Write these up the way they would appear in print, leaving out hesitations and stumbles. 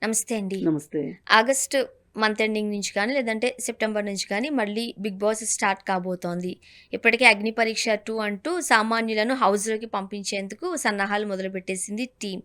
నమస్తే అండి. నమస్తే. ఆగస్టు మంత్ ఎండింగ్ నుంచి కానీ, లేదంటే సెప్టెంబర్ నుంచి కానీ మళ్ళీ 'బిగ్ బాస్' స్టార్ట్ కాబోతోంది. ఇప్పటికే 'అగ్ని పరీక్ష 2' అంటూ సామాన్యులను హౌస్‌లోకి పంపించేందుకు సన్నాహాలు మొదలుపెట్టేసింది టీమ్.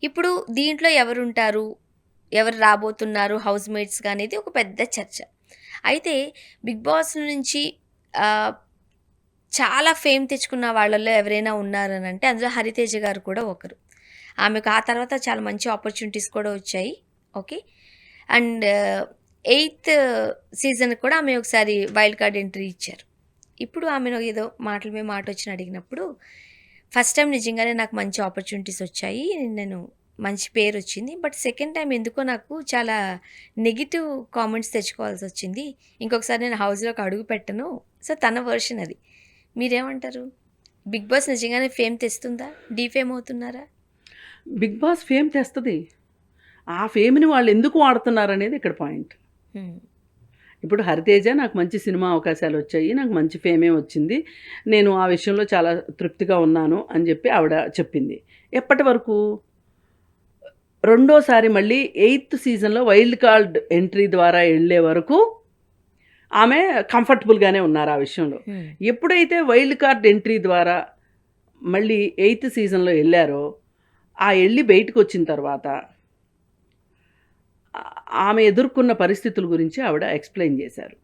ఇప్పుడు దీంట్లో ఎవరుంటారు? ఎవరు రాబోతున్నారు హౌస్‌మేట్స్‌గా అనేది ఒక పెద్ద చర్చ. అయితే 'బిగ్ బాస్' నుంచి ఆహ్, చాలా ఫేమ్ తెచ్చుకున్న వాళ్ళలో ఎవరైనా ఉన్నారనంటే అందులో 'హరితేజ' గారు కూడా ఒకరు. ఆమెకు ఆ తర్వాత చాలా మంచి ఆపర్చునిటీస్ కూడా వచ్చాయి. ఓకే. అండ్ ఎయిత్ సీజన్‌కి కూడా ఆమె ఒకసారి వైల్డ్ కార్డ్ ఎంట్రీ ఇచ్చారు. ఇప్పుడు ఆమెను ఏదో మాటల మీద మాటొచ్చి అడిగినప్పుడు, ఫస్ట్ టైమ్ నిజంగానే నాకు మంచి ఆపర్చునిటీస్ వచ్చాయి. నేను మంచి పేరొచ్చింది. బట్ సెకండ్ టైమ్ ఎందుకో నాకు చాలా నెగెటివ్ కామెంట్స్ తెచ్చుకోవాల్సొచ్చింది. ఇంకొకసారి నేను హౌస్‌లోకి అడుగు పెట్టను. సో, తన వెర్షన్ అది. మీరేమంటారు? 'బిగ్ బాస్' నిజంగానే ఫేమ్ తెస్తుందా? డీఫేమ్ అవుతున్నారా? 'బిగ్ బాస్' ఫేమ్ తెస్తది. ఆ ఫేమ్‌ని వాళ్ళెందుకు వాడుతున్నారనేది ఇక్కడ పాయింట్. హ్మ్. ఇప్పుడు 'హరితేజ' నాకు మంచి సినిమా అవకాశాలొచ్చాయి. నాకు మంచి ఫేమే వచ్చింది. నేను ఆ విషయంలో చాలా తృప్తిగా ఉన్నాను అని జెప్పి ఆవిడ చెప్పింది. ఎప్పటి వరకు? రెండోసారి మళ్ళీ ఎయిత్ సీజన్‌లో వైల్డ్ కార్డ్ ఎంట్రీ ద్వారా ఎళ్ళే వరకు ఆమె కంఫర్టబుల్‌గానే ఉన్నారు ఆ విషయంలో. హ్మ్. ఎప్పుడైతే వైల్డ్ కార్డ్ ఎంట్రీ ద్వారా మళ్ళీ ఎయిత్ సీజన్‌లో ఎళ్లారో, ఆ ఎళ్లి బయటకొచ్చిన తర్వాత ఆమె ఎదుర్కొన్న పరిస్థితుల గురించి ఆవిడ ఎక్స్‌ప్లెయిన్ చేశారు.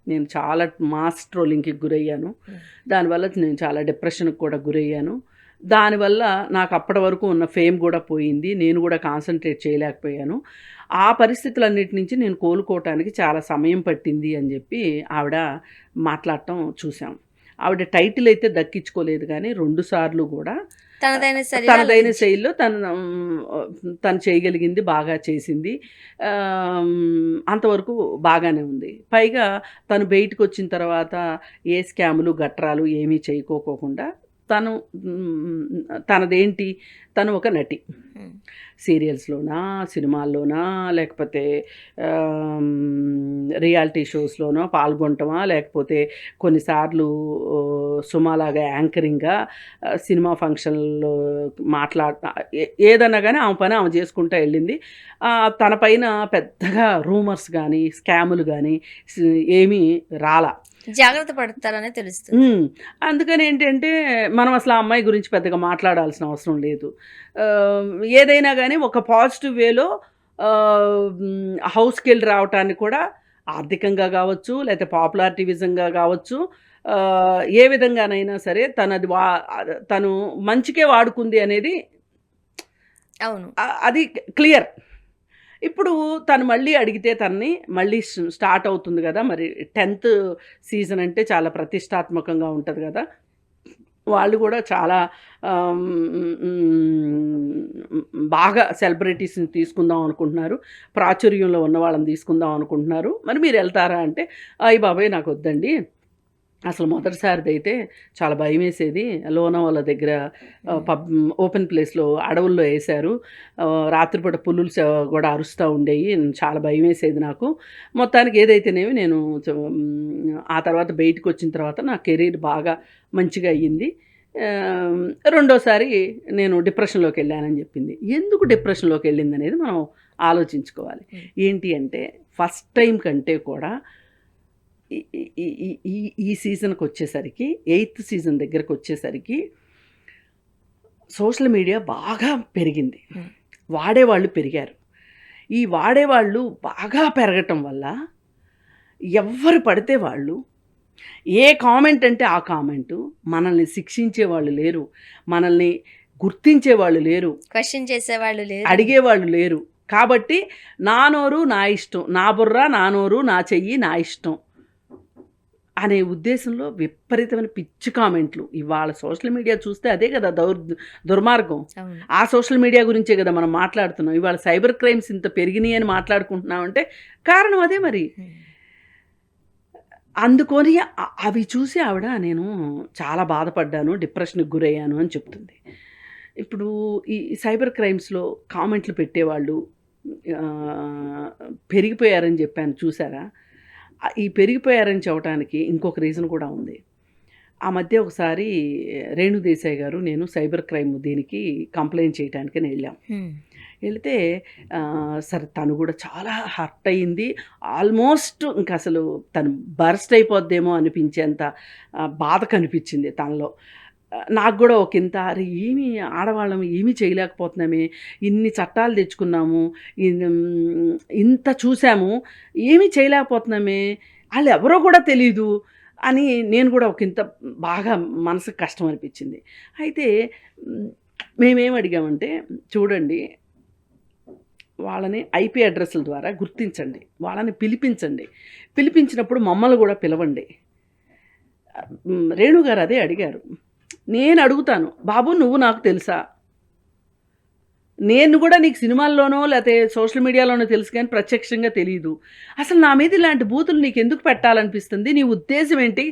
నేను చాలా మాస్ ట్రోలింగ్‌కి గురయ్యాను. హ్మ్. దానివల్ల నేను చాలా డిప్రెషన్‌కి కూడా గురయ్యాను. దానివల్ల నాకు అప్పటి వరకు ఉన్న ఫేమ్ గూడా పోయింది. నేను గూడా కాన్సంట్రేట్ చేయలేకపోయాను. ఆ పరిస్థితులన్నిటి నుంచి నేను కోలుకోవటానికి చాలా సమయం పట్టింది అని జెప్పి ఆవిడ మాట్లాడటం చూసాం. ఆవిడ టైటిల్ అయితే దక్కించుకోలేదు గానీ 2 సార్లు గూడా తనదైన శైలిలో తనదైన అలరించి. శైలిలో తను చేయగలిగింది బాగా చేసింది. అంతవరకు బాగానే ఉంది. పైగా తను బయటకొచ్చిన తర్వాత ఏ స్కాములు, గట్రాలు ఏమీ చేయకోకుండా తను తనదేంటి తను ఒక నటి. హ్మ్. సీరియల్స్‌లోనా, సినిమాల్లోనా లేకపోతే రియాలిటీ షోస్‌లోనో పాల్గొనటమా, లేకపోతే కొన్నిసార్లు సుమాలాగా యాంకరింగ్‌గా సినిమా ఫంక్షన్‌లో మాట్లాడట ఏదన్నా గానీ ఆమె పని ఆమె చేసుకుంటా ఎళ్ళింది. తన పైన పెద్దగా రూమర్స్ గానీ, స్కాములు గానీ స్ ఏమీ రాలా. జాగ్రత్త పడతారనే తెలుస్తుంది. హ్మ్. అందుకనేంటంటే, మనం అసలు ఆ అమ్మాయి గురించి పెద్దగా మాట్లాడాల్సిన అవసరం లేదు. ఆహ్, ఏదైనా గానీ ఒక పాజిటివ్ వేలో హౌస్‌కెళ్ళి రావటాన్ని కూడా ఆర్థికంగా గావచ్చు, లేతే పాపులారిటీ విజంగా గావచ్చు, ఏ విధంగానైనా సరే తను మంచికే వాడుకుంది అనేది అవును. అది క్లియర్. ఇప్పుడు తను మళ్ళీ అడిగితే తనని మళ్ళీ స్టార్ట్ అవుతుంది గదా! మరి 10థ్ సీజన్ అంటే చాలా ప్రతిష్టాత్మకంగా ఉంటది గదా! వాళ్ళు గూడా చాలా ఆహ్, బాగా సెలబ్రిటీస్‌ని తీసుకుందాం అనుకుంటున్నారు. ప్రాచుర్యంలో ఉన్న వాళ్ళని తీసుకుందాం అనుకుంటున్నారు. మరి మీరెళ్తారా అంటే, అయ్య బాబోయ్! నాకొద్దండి. అసలు మొదటిసారిదైతే చాలా భయమేసేది. లోనావాల దగ్గర హ్మ్. ఓపెన్ ప్లేస్‌లో అడవుల్లో ఏశారు. రాత్రిపూట పులులు గూడా అరుస్తా ఉండేయి. చాలా భయమేసేది నాకు. మొత్తానికి ఏదైతేనేమి నేను ఆ తర్వాత బయటికొచ్చిన తర్వాత నా కెరీర్ బాగా మంచిగా అయ్యింది. ఆహ్, రెండోసారి నేను డిప్రెషన్‌లోకెళ్ళానని జెప్పింది. ఎందుకు డిప్రెషన్‌లోకెళ్ళిందనేది మనం ఆలోచించుకోవాలి. హ్మ్. ఏంటి అంటే ఫస్ట్ టైమ్ కంటే కూడా ఈ ఈ ఈ ఈ ఈ ఈ సీజన్‌కొచ్చేసరికి, ఎయిత్ సీజన్ దగ్గరకొచ్చేసరికి సోషల్ మీడియా బాగా పెరిగింది. హ్మ్. వాడేవాళ్ళు పెరిగారు. ఈ వాడేవాళ్ళు బాగా పెరగటం వల్ల ఎవ్వరు పడితే వాళ్ళు ఏ కామెంట్ అంటే ఆ కామెంటు, మనల్ని శిక్షించేవాళ్ళు లేరు. మనల్ని గుర్తించేవాళ్ళు లేరు. క్వెషన్ చేసేవాళ్ళు లేరు. అడిగేవాళ్ళు లేరు. కాబట్టి నా నోరు నా ఇష్టం. నా బుర్ర, నా నోరు, నా చెయ్యి, నా ఇష్టం. అనే ఉద్దేశంలో విపరీతమైన పిచ్చి కామెంట్లు. ఇవాళ సోషల్ మీడియా చూస్తే అదే గదా! దుర్మార్గం. అవును. ఆ సోషల్ మీడియా గురించే గదా మనం మాట్లాడుతున్నాం. ఇవాళ సైబర్ క్రైమ్స్ ఇంత పెరిగినియి అని మాట్లాడుకుంటున్నామంటే కారణం అదే మరి. హ్మ్. అందుకొని అవి చూసి ఆవిడ నేను చాలా బాధపడ్డాను, డిప్రెషన్‌కి గురయ్యాను అని చెప్తుంది. ఇప్పుడు ఈ సైబర్ క్రైమ్స్‌లో కామెంట్లు పెట్టేవాళ్ళు ఆహ్, పెరిగిపోయారని జెప్పాను చూసారా? ఈ పెరిగిపోయారని చెప్పటానికి ఇంకొక రీజన్ కూడా ఉంది. ఆ మధ్య ఒకసారి రేణు దేశాయ్ గారు, నేను సైబర్ క్రైమ్ దీనికి కంప్లెయింట్ చేయటానికని ఎళ్ళాం. హ్మ్. వెళితే సరే తను కూడా చాలా హర్ట్ అయింది. ఆల్మోస్ట్ ఇంక అసలు తను బర్స్ట్ అయిపోద్దేమో అనిపించేంత బాధ కనిపించింది తనలో. నాకు కూడా ఒకంత అరే ఏమి ఆడవాళ్ళం ఏమీ చేయలేకపోతున్నామే, ఇన్ని చట్టాలు తెచ్చుకున్నాము, ఇంత చూసాము, ఏమీ చేయలేకపోతున్నామే, వాళ్ళు ఎవరో కూడా తెలీదు అని నేను కూడా ఒకంత బాగా మనసుకు కష్టం అనిపించింది. అయితే మేమేం అడిగామంటే, చూడండి వాళ్ళని ఐపీ అడ్రస్ల ద్వారా గుర్తించండి, వాళ్ళని పిలిపించండి, పిలిపించినప్పుడు మమ్మల్ని కూడా పిలవండి. రేణు గారు అదే అడిగారు. నేను అడుగుతాను, బాబు నువ్వు నాకు తెలుసా, నేను కూడా నీకు సినిమాల్లోనో లేకపోతే సోషల్ మీడియాలోనో తెలుసు కానీ ప్రత్యక్షంగా తెలియదు. అసలు నా మీద ఇలాంటి బూతులు నీకు ఎందుకు పెట్టాలనిపిస్తుంది, నీ ఉద్దేశం ఏంటి,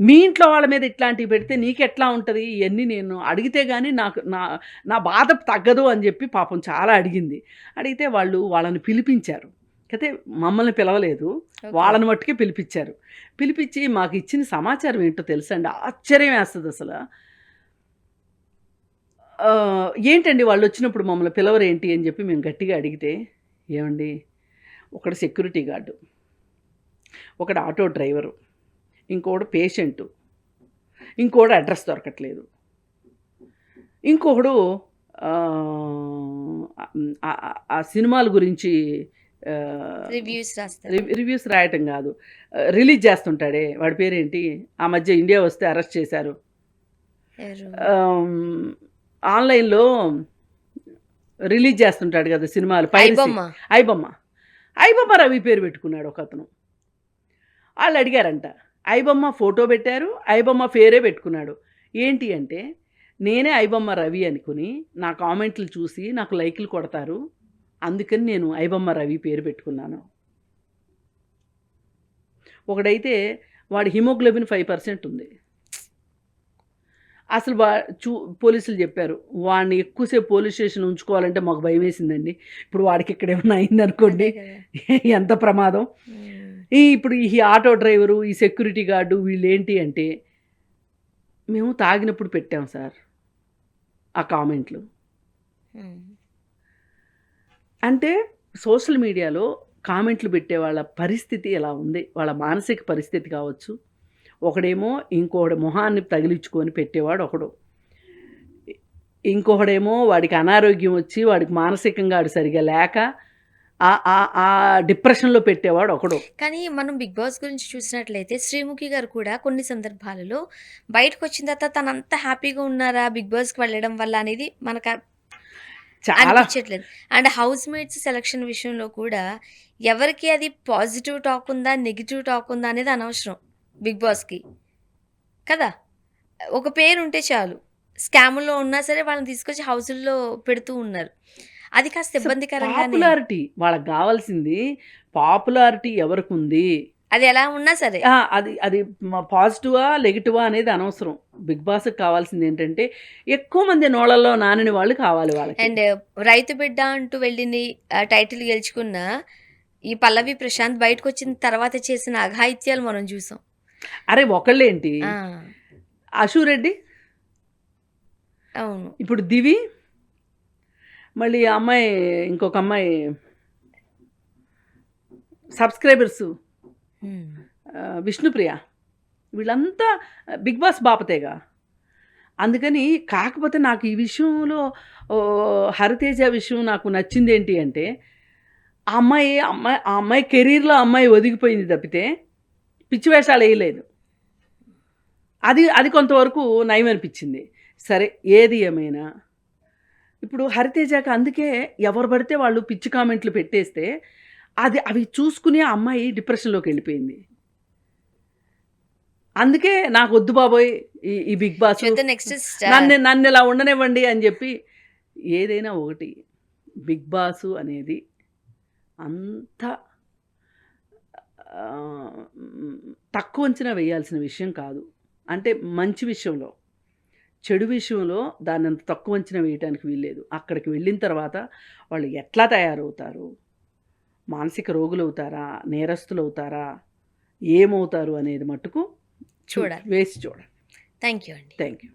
మీ ఇంట్లో వాళ్ళ మీద ఇట్లాంటివి పెడితే నీకెట్లా ఉంటుంది, ఇవన్నీ నేను అడిగితే కానీ నాకు నా నా బాధ తగ్గదు అని చెప్పి పాపం చాలా అడిగింది. అడిగితే వాళ్ళని పిలిపించారు. అయితే మమ్మల్ని పిలవలేదు, వాళ్ళని మట్టుకే పిలిపించారు. పిలిపించి మాకు ఇచ్చిన సమాచారం ఏంటో తెలుసండి, ఆశ్చర్యం వేస్తుంది అసలు. ఏంటండి వాళ్ళు వచ్చినప్పుడు మమ్మల్ని పిలవరేంటి అని చెప్పి మేము గట్టిగా అడిగితే, ఏమండి ఒకడు సెక్యూరిటీ గార్డు, ఒకడు ఆటో డ్రైవరు, ఇంకొకడు పేషెంటు, ఇంకోడు అడ్రస్ దొరకట్లేదు, ఇంకొకడు ఆ సినిమాల గురించి రివ్యూస్ రాయటం కాదు, రిలీజ్ చేస్తుంటాడే, వాడి పేరేంటి, ఆ మధ్య ఇండియా వస్తే అరెస్ట్ చేశారు, ఆన్లైన్లో రిలీజ్ చేస్తుంటాడు కదా సినిమాలు, ఐబొమ్మ రవి పేరు పెట్టుకున్నాడు ఒక అతను. వాళ్ళు అడిగారంట, ఐబొమ్మ ఫోటో పెట్టారు, ఐబొమ్మ పేరే పెట్టుకున్నాడు. ఏంటి అంటే, నేనే ఐబొమ్మ రవి అనుకుని నా కామెంట్లు చూసి నాకు లైకులు కొడతారు, అందుకని నేను ఐబొమ్మ రవి పేరు పెట్టుకున్నాను. ఒకడైతే వాడి హిమోగ్లోబిన్ 5% ఉంది. అసలు పోలీసులు చెప్పారు, వాడిని ఎక్కువసేపు పోలీస్ స్టేషన్ ఉంచుకోవాలంటే మాకు భయం వేసిందండి. ఇప్పుడు వాడికి ఇక్కడ ఏమైనా అయిందనుకోండి ఎంత ప్రమాదం. ఇప్పుడు ఈ ఆటో డ్రైవరు, ఈ సెక్యూరిటీ గార్డు, వీళ్ళు ఏంటి అంటే, మేము తాగినప్పుడు పెట్టాం సార్ ఆ కామెంట్లు. అంటే సోషల్ మీడియాలో కామెంట్లు పెట్టే వాళ్ళ పరిస్థితి ఎలా ఉంది, వాళ్ళ మానసిక పరిస్థితి కావచ్చు. ఒకడేమో ఇంకొకటి మొహాన్ని తగిలించుకొని పెట్టేవాడు ఒకడు, ఇంకొకడేమో వాడికి అనారోగ్యం వచ్చి వాడికి మానసికంగా ఆడు సరిగా లేక ఆ డిప్రెషన్లో పెట్టేవాడు ఒకడు. కానీ మనం బిగ్ బాస్ గురించి చూసినట్లయితే శ్రీముఖి గారు కూడా కొన్ని సందర్భాలలో బయటకు వచ్చిన తర్వాత తనంత హ్యాపీగా ఉన్నారా బిగ్ బాస్కి వెళ్ళడం వల్ల అనేది మనకు చాలా అనిపించట్లేదు. అండ్ హౌస్ మేట్స్ సెలక్షన్ విషయంలో కూడా ఎవరికి అది పాజిటివ్ టాక్ ఉందా, నెగిటివ్ టాక్ ఉందా అనేది అనవసరం బిగ్ బాస్కి కదా. ఒక పేరు ఉంటే చాలు, స్కాముల్లో ఉన్నా సరే వాళ్ళని తీసుకొచ్చి హౌసుల్లో పెడుతూ ఉన్నారు. అది కాస్త ఇబ్బందికరంగా. పాపులారిటీ వాళ్ళకి కావాల్సింది, పాపులారిటీ ఎవరికి ఉంది, అది ఎలా ఉన్నా సరే అది పాజిటివా నెగిటివా అనేది అనవసరం. బిగ్ బాస్కి కావాల్సింది ఏంటంటే ఎక్కువ మంది నోళ్ళల్లో నానని వాళ్ళు కావాలి వాళ్ళకి. అండ్ రైతు బిడ్డ అంటూ వెళ్ళి టైటిల్ గెలుచుకున్న ఈ పల్లవి ప్రశాంత్ బయటకు వచ్చిన తర్వాత చేసిన అఘాయిత్యాలు మనం చూసాం. అరే ఒకళ్ళేంటి, అశురెడ్డి, అవును, ఇప్పుడు దివి, మళ్ళీ ఆ అమ్మాయి, ఇంకొక అమ్మాయి సబ్స్క్రైబర్స్ విష్ణుప్రియ, వీళ్ళంతా బిగ్ బాస్ బాపతేగా. అందుకని కాకపోతే నాకు ఈ విషయంలో హరితేజ విషయం నాకు నచ్చింది ఏంటి అంటే, ఆ అమ్మాయి కెరీర్లో అమ్మాయి ఒదిగిపోయింది తప్పితే పిచ్చి వేషాలు వేయలేదు. అది కొంతవరకు నయం అనిపించింది. సరే ఏది ఏమైనా ఇప్పుడు హరితేజకి అందుకే ఎవరు పడితే వాళ్ళు పిచ్చి కామెంట్లు పెట్టేస్తే అవి చూసుకుని ఆ అమ్మాయి డిప్రెషన్లోకి వెళ్ళిపోయింది. అందుకే నాకు వద్దు బాబోయ్ ఈ బిగ్ బాస్, నన్ను ఇలా ఉండనివ్వండి అని చెప్పి. ఏదైనా ఒకటి, బిగ్ బాస్ అనేది అంత తక్కువ అంచనా వేయాల్సిన విషయం కాదు. అంటే మంచి విషయంలో, చెడు విషయంలో దాన్ని అంత తక్కువ అంచనా వేయడానికి వీల్లేదు. అక్కడికి వెళ్ళిన తర్వాత వాళ్ళు ఎట్లా తయారవుతారు, మానసిక రోగులు అవుతారా, నేరస్తులు అవుతారా, ఏమవుతారు అనేది మట్టుకు చూడాలి, వేసి చూడండి. థ్యాంక్ యూ అండి. Thank you.